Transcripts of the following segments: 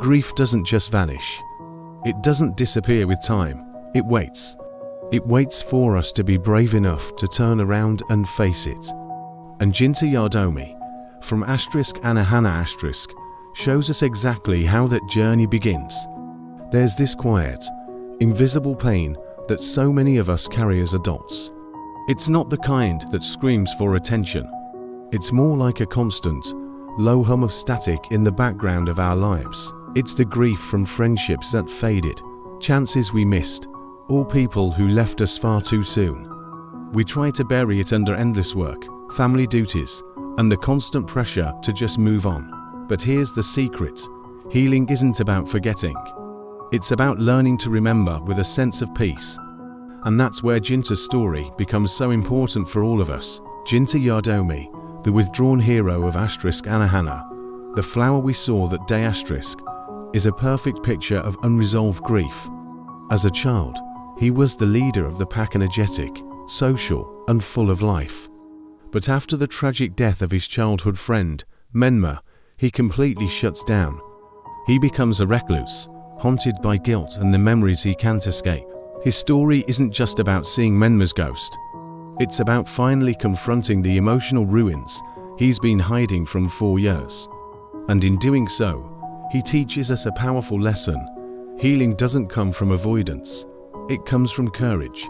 grief doesn't just vanish. It doesn't disappear with time. It waits. It waits for us to be brave enough to turn around and face it. And Jinta Yadomi, from Anohana shows us exactly how that journey begins. There's this quiet, invisible pain that so many of us carry as adults. It's not the kind that screams for attention. It's more like a constant, low hum of static in the background of our lives. It's the grief from friendships that faded, chances we missed, or people who left us far too soon. We try to bury it under endless work, family duties, and the constant pressure to just move on. But here's the secret. Healing isn't about forgetting. It's about learning to remember with a sense of peace. And that's where Jinta's story becomes so important for all of us. Jinta Yadomi, the withdrawn hero of Anohana, the flower we saw that day is a perfect picture of unresolved grief. As a child, he was the leader of the pack, energetic, social, and full of life. But after the tragic death of his childhood friend, Menma, he completely shuts down. He becomes a recluse, haunted by guilt and the memories he can't escape. His story isn't just about seeing Menma's ghost. It's about finally confronting the emotional ruins he's been hiding from 4 years. And in doing so, he teaches us a powerful lesson. Healing doesn't come from avoidance. It comes from courage.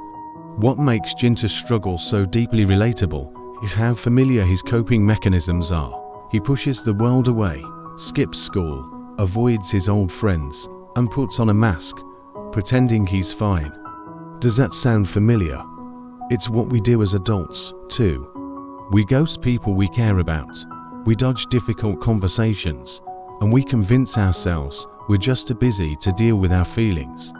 What makes Jinta's struggle so deeply relatable is how familiar his coping mechanisms are. He pushes the world away, skips school, avoids his old friends, and puts on a mask, pretending he's fine. Does that sound familiar? It's what we do as adults, too. We ghost people we care about, we dodge difficult conversations, and we convince ourselves we're just too busy to deal with our feelings.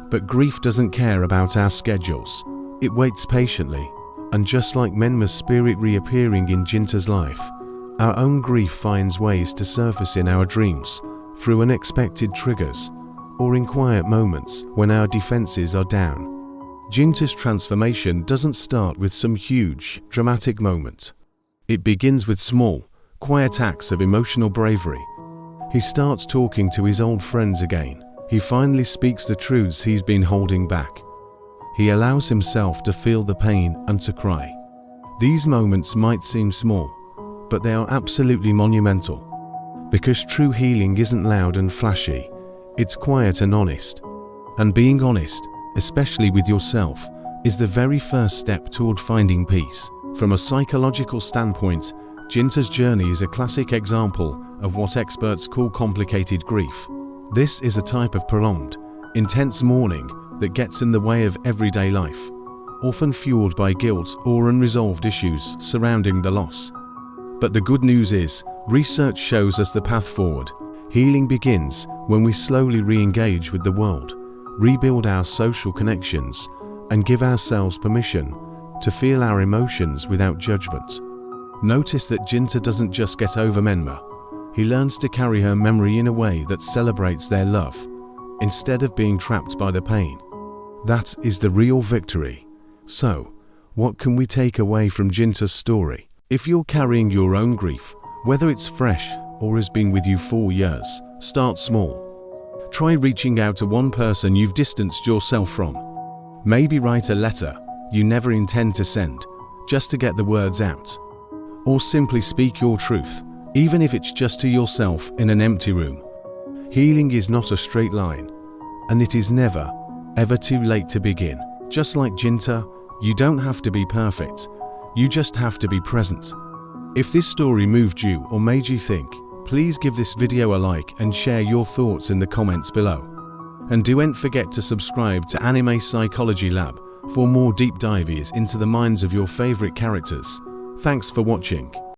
But grief doesn't care about our schedules. It waits patiently, and just like Menma's spirit reappearing in Jinta's life, our own grief finds ways to surface in our dreams, through unexpected triggers, or in quiet moments when our defenses are down. Jinta's transformation doesn't start with some huge, dramatic moment. It begins with small, quiet acts of emotional bravery. He starts talking to his old friends again. He finally speaks the truths he's been holding back. He allows himself to feel the pain and to cry. These moments might seem small, but they are absolutely monumental. Because true healing isn't loud and flashy, it's quiet and honest. And being honest, especially with yourself, is the very first step toward finding peace. From a psychological standpoint, Jinta's journey is a classic example of what experts call complicated grief. This is a type of prolonged, intense mourning that gets in the way of everyday life, often fueled by guilt or unresolved issues surrounding the loss. But the good news is, research shows us the path forward. Healing begins when we slowly re-engage with the world, rebuild our social connections, and give ourselves permission to feel our emotions without judgment. Notice that Jinta doesn't just get over Menma. He learns to carry her memory in a way that celebrates their love, instead of being trapped by the pain. That is the real victory. So, what can we take away from Jinta's story? If you're carrying your own grief, whether it's fresh or has been with you 4 years, start small. Try reaching out to one person you've distanced yourself from. Maybe write a letter you never intend to send, just to get the words out. Or simply speak your truth, even if it's just to yourself in an empty room. Healing is not a straight line, and it is never, ever too late to begin. Just like Jinta, you don't have to be perfect, you just have to be present. If this story moved you or made you think, please give this video a like and share your thoughts in the comments below. And don't forget to subscribe to Anime Psychology Lab for more deep dives into the minds of your favorite characters. Thanks for watching.